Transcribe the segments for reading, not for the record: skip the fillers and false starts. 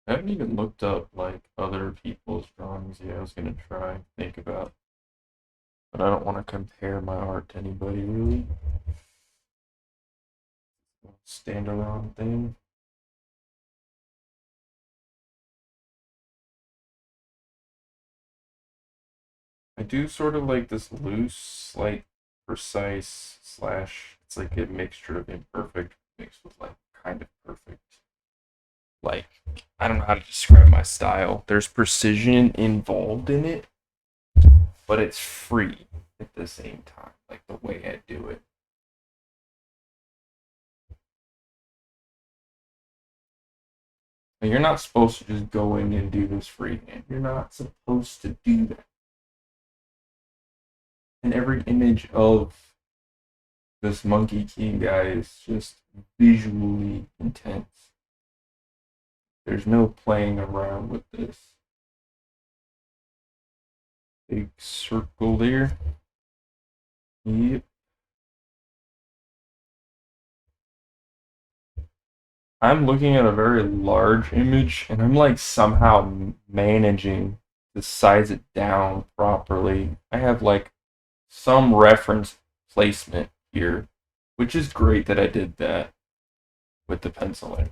I haven't even looked up like other people's drawings yet. I was gonna try and think about, but I don't want to compare my art to anybody really. Standalone thing. I do sort of like this loose, like precise slash. It's like a mixture of imperfect mixed with like kind of perfect. Like I don't know how to describe my style. There's precision involved in it, but it's free at the same time. Like the way I do it. Like, you're not supposed to just go in and do this freehand. You're not supposed to do that. And every image of this Monkey King guy is just visually intense. There's no playing around with this. Big circle there. Yep. I'm looking at a very large image and I'm like somehow managing to size it down properly. I have like some reference placement here, which is great that I did that with the penciling.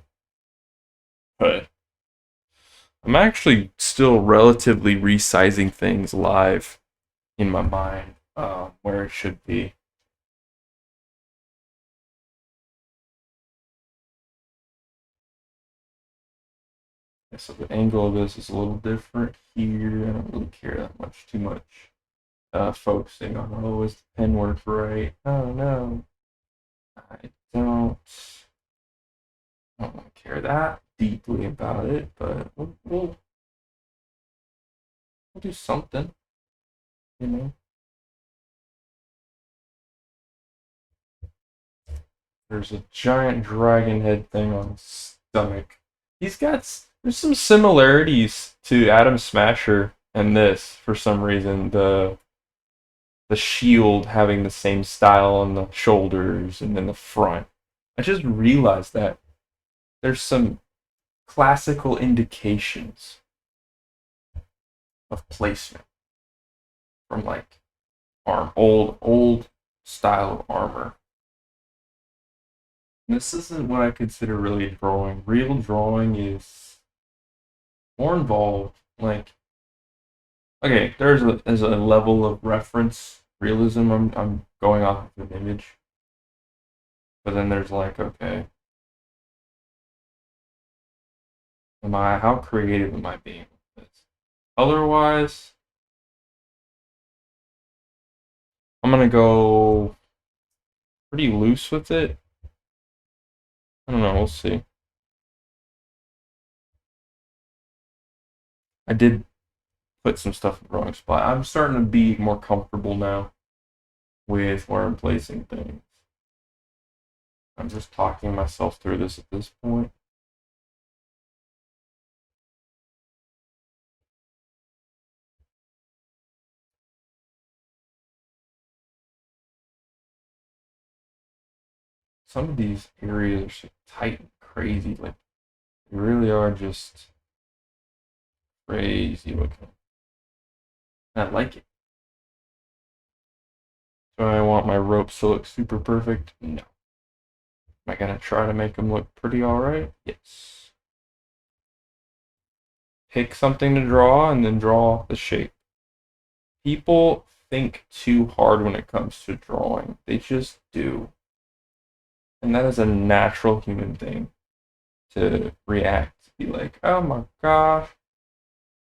But I'm actually still relatively resizing things live in my mind where it should be. Yeah, so the angle of this is a little different here. I don't really care that much, too much focusing on, oh, is the pen work right? Oh, no. I don't, I don't really care that deeply about it, but we'll do something, you know? There's a giant dragon head thing on his stomach. There's some similarities to Adam Smasher and this for some reason. The shield having the same style on the shoulders and then the front. I just realized that there's some classical indications of placement from like old style of armor. This isn't what I consider really drawing. Real drawing is more involved. Like, okay, there's a level of reference realism. I'm going off of an image, but then there's like, okay, how creative am I being with this? Otherwise, I'm gonna go pretty loose with it. I don't know. We'll see. I did put some stuff in the wrong spot. I'm starting to be more comfortable now with where I'm placing things. I'm just talking myself through this at this point. Some of these areas are so tight and crazy. Like, they really are just crazy looking. And I like it. Do I want my ropes to look super perfect? No. Am I gonna try to make them look pretty alright? Yes. Pick something to draw and then draw the shape. People think too hard when it comes to drawing. They just do. And that is a natural human thing to react, to be like, oh my gosh,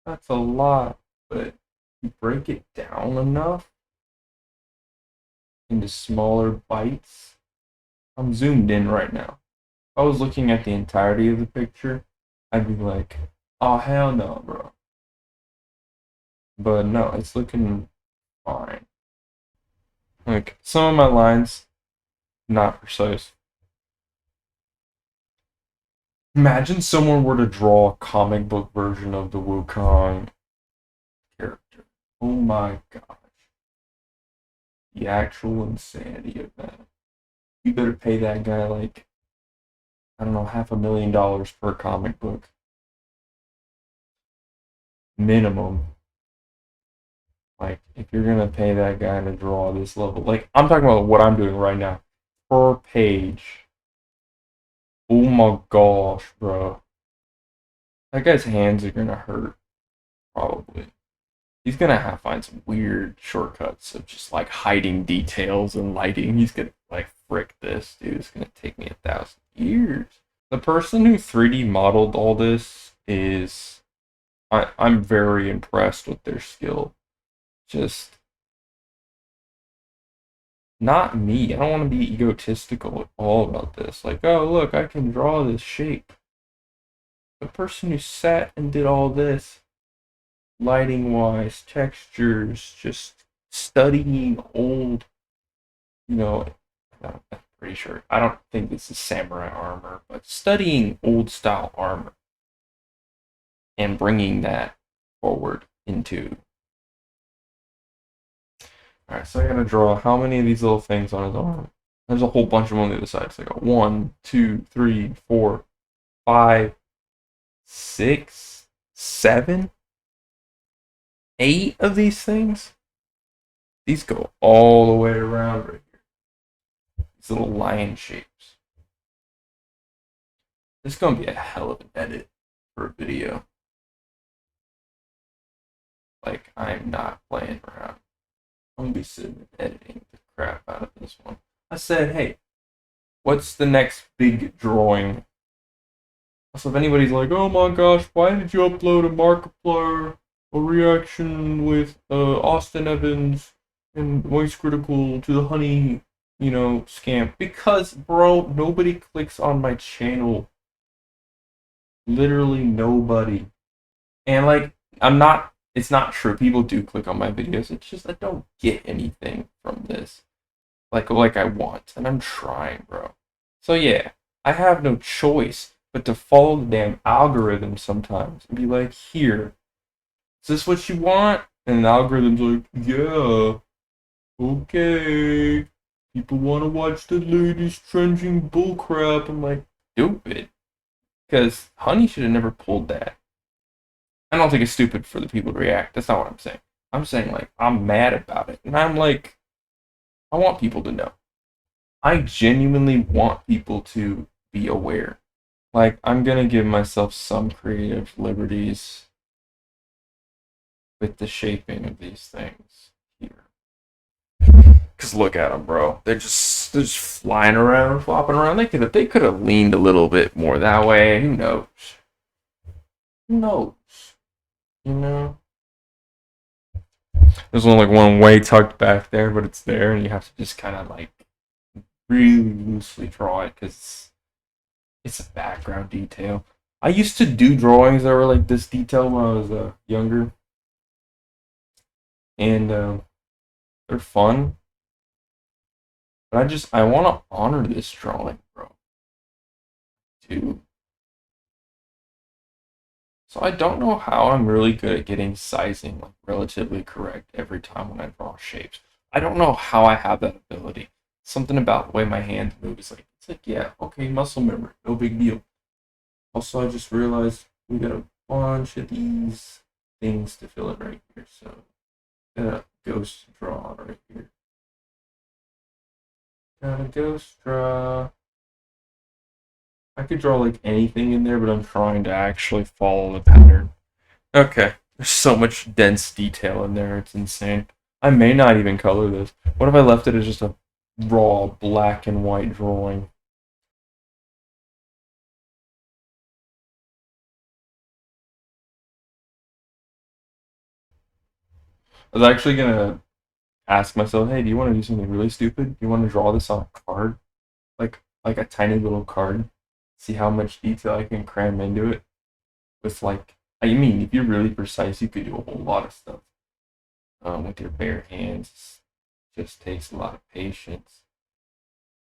that's a lot. But you break it down enough into smaller bites. I'm zoomed in right now. If I was looking at the entirety of the picture, I'd be like, oh hell no, bro. But no, it's looking fine. Like some of my lines, not precise. Imagine someone were to draw a comic book version of the Wukong character. Oh my gosh. The actual insanity of that. You better pay that guy like, I don't know, $500,000 per comic book. minimum. Like, if you're gonna pay that guy to draw this level, like, I'm talking about what I'm doing right now. Per page. Oh my gosh, bro. That guy's hands are gonna hurt, probably. He's gonna have to find some weird shortcuts of just like hiding details and lighting. He's gonna like frick this, dude. It's gonna take me 1,000 years. The person who 3D modeled all this is I'm very impressed with their skill. Just not me. I don't want to be egotistical at all about this. Like, oh look, I can draw this shape. The person who sat and did all this, lighting wise, textures, just studying old, you know, I'm pretty sure. I don't think this is samurai armor, but studying old style armor and bringing that forward into. Alright, so I gotta draw how many of these little things on his arm. There's a whole bunch of them on the other side. So I got 1, 2, 3, 4, 5, 6, 7, 8 of these things. These go all the way around right here. These little lion shapes. This is gonna be a hell of an edit for a video. Like, I'm not playing around. I'm gonna be sitting and editing the crap out of this one. I said, hey, what's the next big drawing? So if anybody's like, oh my gosh, why did you upload a Markiplier, a reaction with Austin Evans and Voice Critical to the Honey, scam? Because, bro, nobody clicks on my channel. Literally nobody. And like, it's not true. People do click on my videos. It's just I don't get anything from this. Like I want. And I'm trying, bro. So yeah, I have no choice but to follow the damn algorithm sometimes and be like, here, is this what you want? And the algorithm's like, yeah, okay. People want to watch the latest trending bullcrap. I'm like, stupid. Because Honey should have never pulled that. I don't think it's stupid for the people to react. That's not what I'm saying. I'm saying, like, I'm mad about it. And I'm like, I want people to know. I genuinely want people to be aware. Like, I'm gonna give myself some creative liberties with the shaping of these things here. Cause look at them, bro. They're just flying around, flopping around. They could have leaned a little bit more that way. Who knows? Who knows? You know. There's only like one way tucked back there, but it's there, and you have to just kind of like really loosely draw it because it's a background detail. I used to do drawings that were like this detail when I was younger, and they're fun. But I want to honor this drawing, bro. Too. So I don't know how I'm really good at getting sizing like relatively correct every time when I draw shapes. I don't know how I have that ability. Something about the way my hands move is like, it's like, yeah, okay, muscle memory, no big deal. Also, I just realized we got a bunch of these things to fill in right here. So, got a ghost draw right here. Got a ghost draw. I could draw like anything in there, but I'm trying to actually follow the pattern. Okay, there's so much dense detail in there, it's insane. I may not even color this. What if I left it as just a raw black and white drawing? I was actually gonna ask myself, hey, do you want to do something really stupid? Do you want to draw this on a card? Like a tiny little card? See how much detail I can cram into it? With like, I mean, if you're really precise, you could do a whole lot of stuff. With your bare hands, it just takes a lot of patience.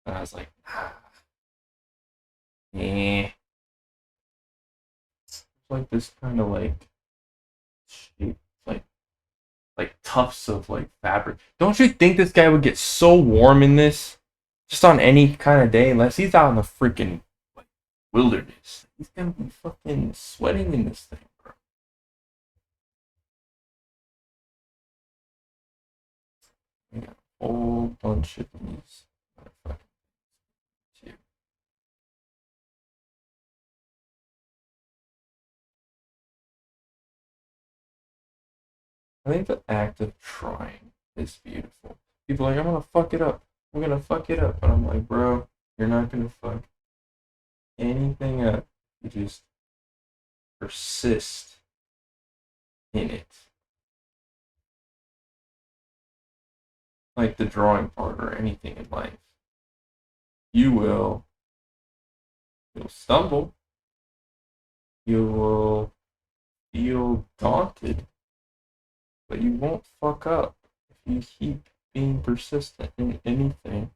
And I was like, eh. It's like this kind of like shape, like tufts of like fabric. Don't you think this guy would get so warm in this? Just on any kind of day, unless he's out in the freaking like wilderness. He's gonna be fucking sweating in this thing, bro. We got a whole bunch of these. Too. I think the act of trying is beautiful. People are like, I'm gonna fuck it up. I'm gonna fuck it up. And I'm like, bro, you're not gonna fuck anything up. You just persist in it. Like the drawing part or anything in life. You'll stumble. You will feel daunted, but you won't fuck up if you keep being persistent in anything.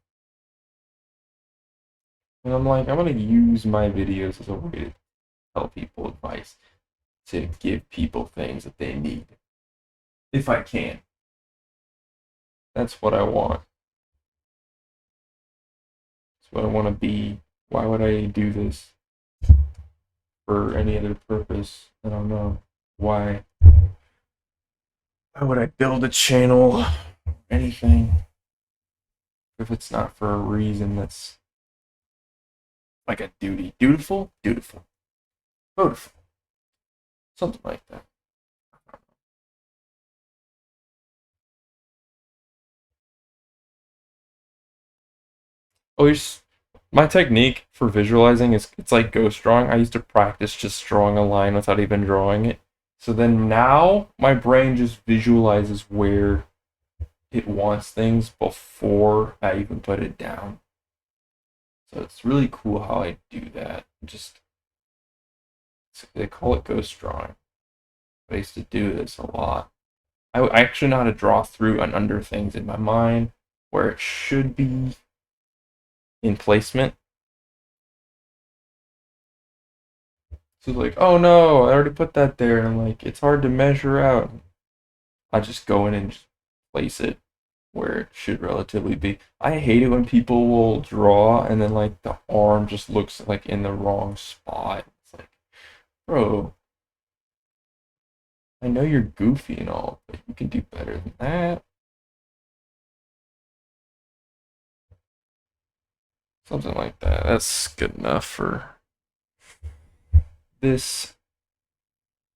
And I'm like, I'm gonna use my videos as a way to tell people advice, to give people things that they need. If I can. That's what I want. That's what I want to be. Why would I do this for any other purpose? I don't know. Why? Why would I build a channel? Anything? If it's not for a reason that's like a duty. Dutiful? Dutiful. Beautiful. Something like that. Oh, my technique for visualizing is it's like ghost drawing. I used to practice just drawing a line without even drawing it. So then now my brain just visualizes where it wants things before I even put it down. So it's really cool how I do that. Just they call it ghost drawing. I used to do this a lot. I actually know how to draw through and under things in my mind where it should be in placement. So like, oh no, I already put that there, and I'm like, it's hard to measure out. I just go in and just place it where it should relatively be. I hate it when people will draw and then like the arm just looks like in the wrong spot. It's like, bro, I know you're goofy and all, but you can do better than that. Something like that. That's good enough for this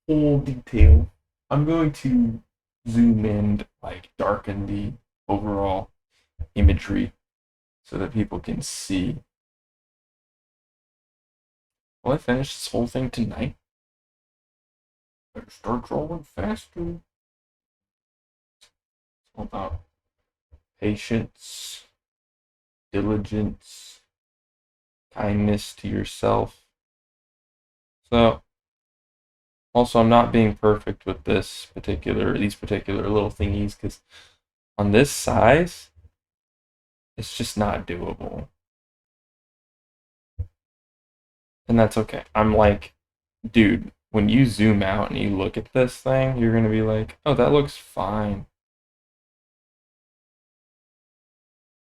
whole detail. I'm going to zoom in, like darken the overall imagery so that people can see. Will I finish this whole thing tonight? Better start drawing faster. It's all about patience, diligence, kindness to yourself. So, also, I'm not being perfect with these particular little thingies because on this size, it's just not doable. And that's okay. I'm like, dude, when you zoom out and you look at this thing, you're gonna be like, oh, that looks fine.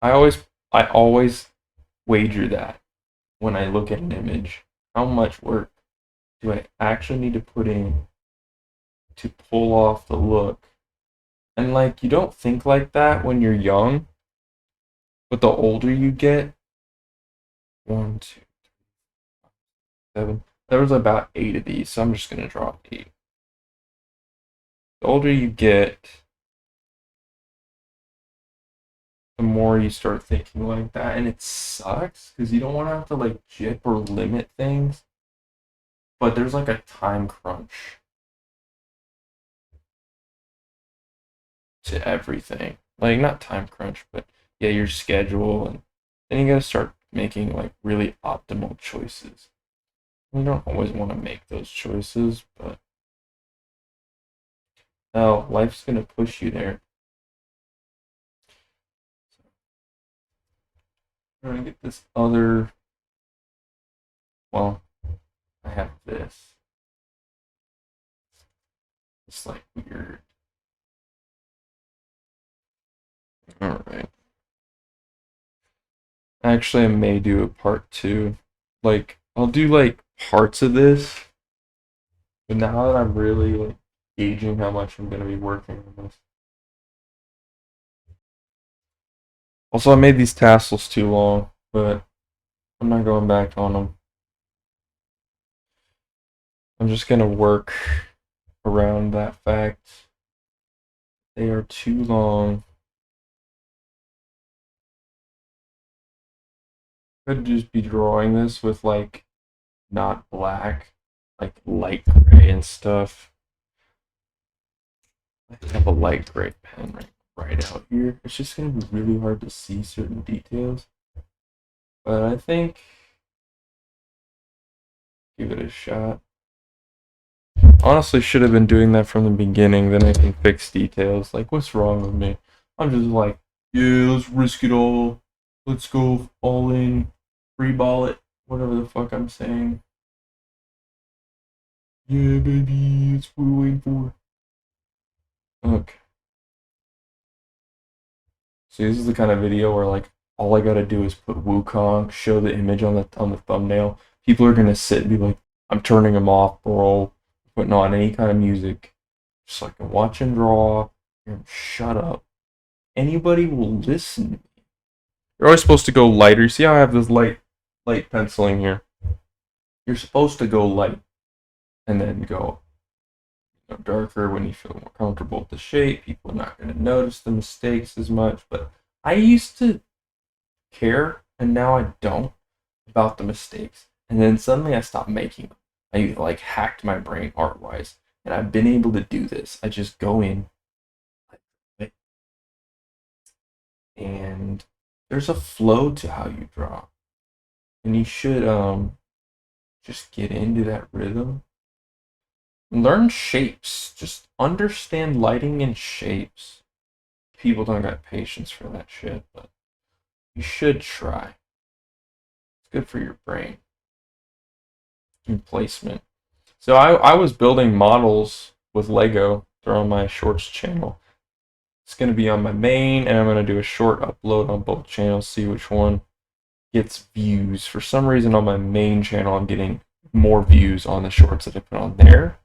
I always I always wager that when I look at an image, how much work do I actually need to put in to pull off the look? And like you don't think like that when you're young, but the older you get, one, two, seven. There was about 8 of these, so I'm just gonna draw 8. The older you get, the more you start thinking like that, and it sucks because you don't want to have to like jip or limit things, but there's like a time crunch to everything. Like not time crunch, but yeah, your schedule, and then you gotta start making like really optimal choices. You don't always want to make those choices, but no, life's gonna push you there. I'm gonna get this other. Well, I have this. It's like weird. All right. Actually, I may do a part 2. Like, I'll do like parts of this, but now that I'm really like gauging how much I'm gonna be working on this, Also, I made these tassels too long, but I'm not going back on them. I'm just gonna work around that fact. They are too long. Could just be drawing this with like not black, like light gray and stuff. I have a light gray pen right out here. It's just gonna be really hard to see certain details. But I think give it a shot. Honestly, should have been doing that from the beginning, then I can fix details. Like, what's wrong with me? I'm just like, yeah, let's risk it all. Let's go all in. Free ball it. Whatever the fuck I'm saying. Yeah, baby, it's what we're waiting for. Okay. See, this is the kind of video where, like, all I gotta do is put Wukong, show the image on the thumbnail. People are gonna sit and be like, I'm turning him off, bro. Putting on any kind of music. Just so I can watch him draw and shut up. Anybody will listen to me. You're always supposed to go lighter. See how I have this light penciling here? You're supposed to go light and then go darker when you feel more comfortable with the shape. People are not going to notice the mistakes as much. But I used to care, and now I don't, about the mistakes. And then suddenly I stopped making them. I like hacked my brain art-wise, and I've been able to do this. I just go in, and there's a flow to how you draw, and you should just get into that rhythm. Learn shapes. Just understand lighting and shapes. People don't got patience for that shit, but you should try. It's good for your brain. And placement. So I was building models with Lego. They're on my shorts channel. It's going to be on my main, and I'm going to do a short upload on both channels, see which one gets views. For some reason on my main channel, I'm getting more views on the shorts that I put on there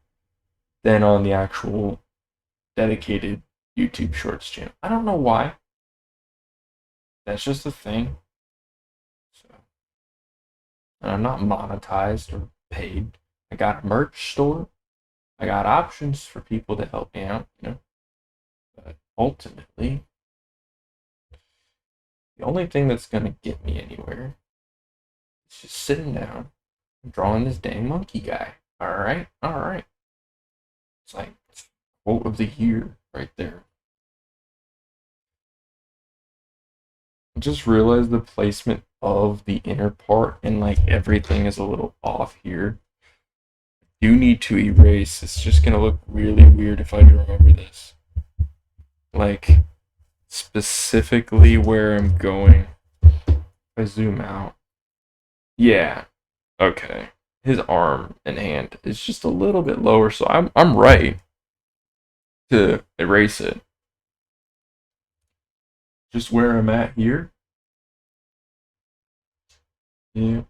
than on the actual dedicated YouTube Shorts channel. I don't know why. That's just a thing. So, and I'm not monetized or paid. I got a merch store. I got options for people to help me out, you know. But ultimately, the only thing that's gonna get me anywhere is just sitting down and drawing this dang monkey guy. Alright? Alright. It's like quote of the year right there. I just realized the placement of the inner part and like everything is a little off here. You need to erase. It's just gonna look really weird if I remember this. Like specifically where I'm going. If I zoom out. Yeah. Okay. His arm and hand is just a little bit lower, so I'm right to erase it. Just where I'm at here. Yep.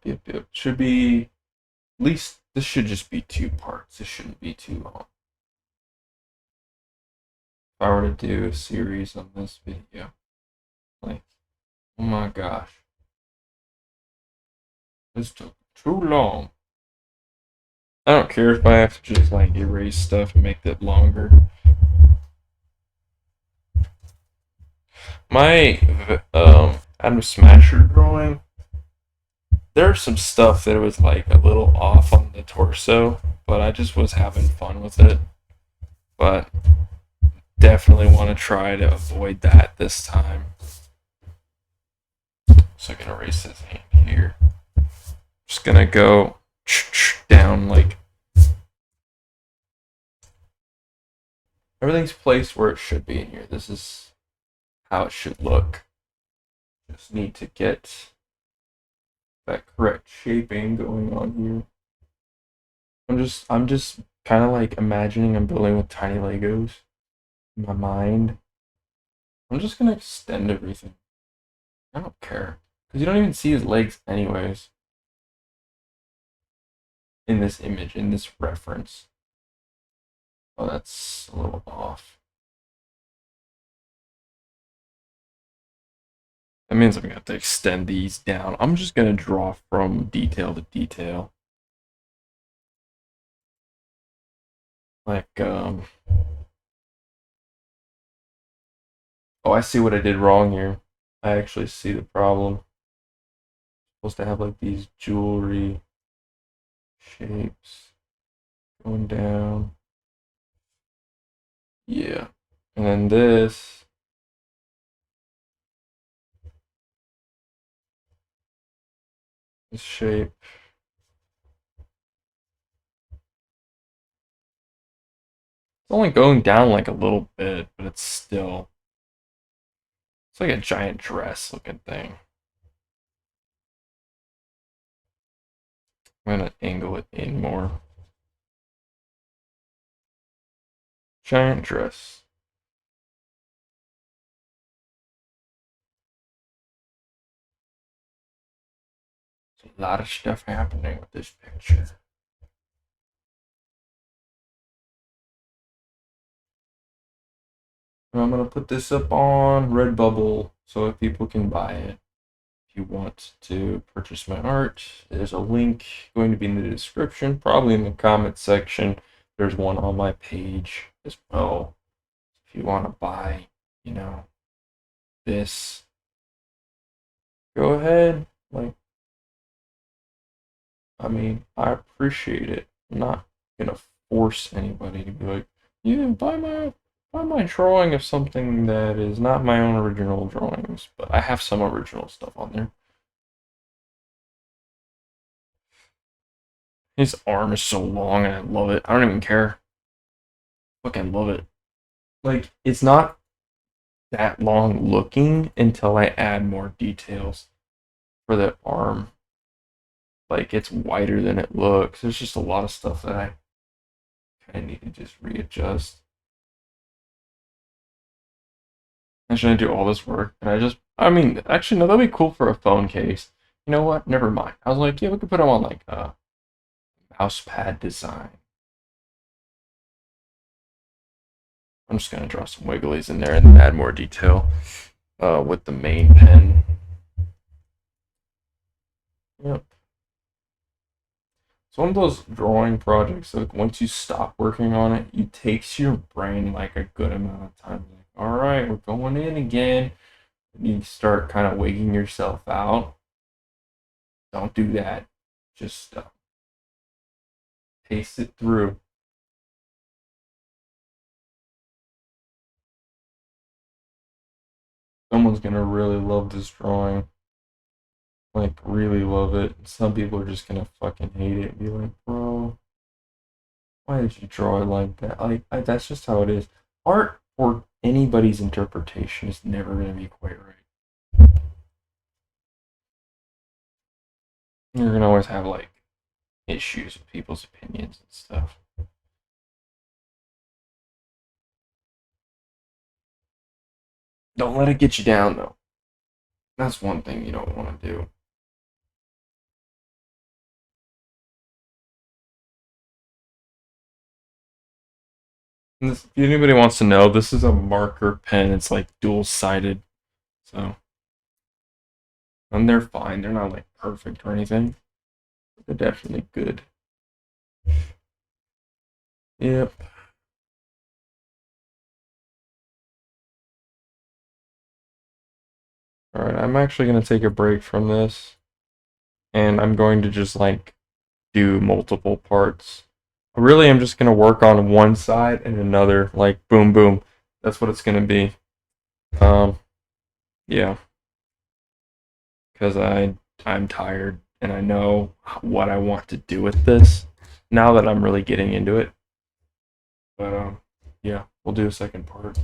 Should be at least this should just be 2 parts. This shouldn't be too long. If I were to do a series on this video, like, oh my gosh, this took too long. I don't care if I have to just like erase stuff and make that longer. My Adam Smasher drawing, there's some stuff that was like a little off on the torso, but I just was having fun with it. But definitely want to try to avoid that this time. So I can erase this hand here. Just gonna go down like everything's placed where it should be in here. This is how it should look. Just need to get that correct shaping going on here. I'm just kind of like imagining I'm building with tiny Legos in my mind. I'm just gonna extend everything. I don't care because you don't even see his legs anyways in this image, in this reference. Oh, that's a little off. That means I'm gonna have to extend these down. I'm just gonna draw from detail to detail. Like, oh, I see what I did wrong here. I actually see the problem. Supposed to have like these jewelry shapes going down. Yeah. And then this shape. It's only going down like a little bit, but it's like a giant dress looking thing. I'm gonna angle it in more. Giant dress. There's a lot of stuff happening with this picture. And I'm gonna put this up on Redbubble so that people can buy it. If you want to purchase my art, there's a link going to be in the description, probably in the comment section. There's one on my page as well. If you want to buy, you know, this, go ahead. Like, I mean, I appreciate it. I'm not gonna force anybody to be like, yeah, buy my drawing of something that is not my own original drawings, but I have some original stuff on there. His arm is so long and I love it. I don't even care. Fucking love it. Like, it's not that long looking until I add more details for the arm. Like, it's wider than it looks. There's just a lot of stuff that I kind of need to just readjust. And should I do all this work? And I mean, actually, no, that'd be cool for a phone case. You know what? Never mind. I was like, yeah, we could put them on like a mouse pad design. I'm just gonna draw some wigglies in there and then add more detail with the main pen. Yep. It's one of those drawing projects that once you stop working on it, it takes your brain like a good amount of time. Like, all right, we're going in again. You start kind of wigging yourself out. Don't do that. Just pace it through. Someone's gonna really love this drawing. Like, really love it. Some people are just gonna fucking hate it and be like, bro, why did you draw it like that? Like, that's just how it is. Art, or anybody's interpretation, is never gonna be quite right. You're gonna always have, like, issues with people's opinions and stuff. Don't let it get you down, though. That's one thing you don't want to do. If anybody wants to know, this is a marker pen. It's like dual-sided, so, and they're fine. They're not like perfect or anything. They're definitely good. Yep. All right, I'm actually gonna take a break from this, and I'm going to just like do multiple parts. Really, I'm just gonna work on one side and another, like boom, boom. That's what it's gonna be. Um, yeah, because I'm tired and I know what I want to do with this now that I'm really getting into it. But yeah, we'll do a second part.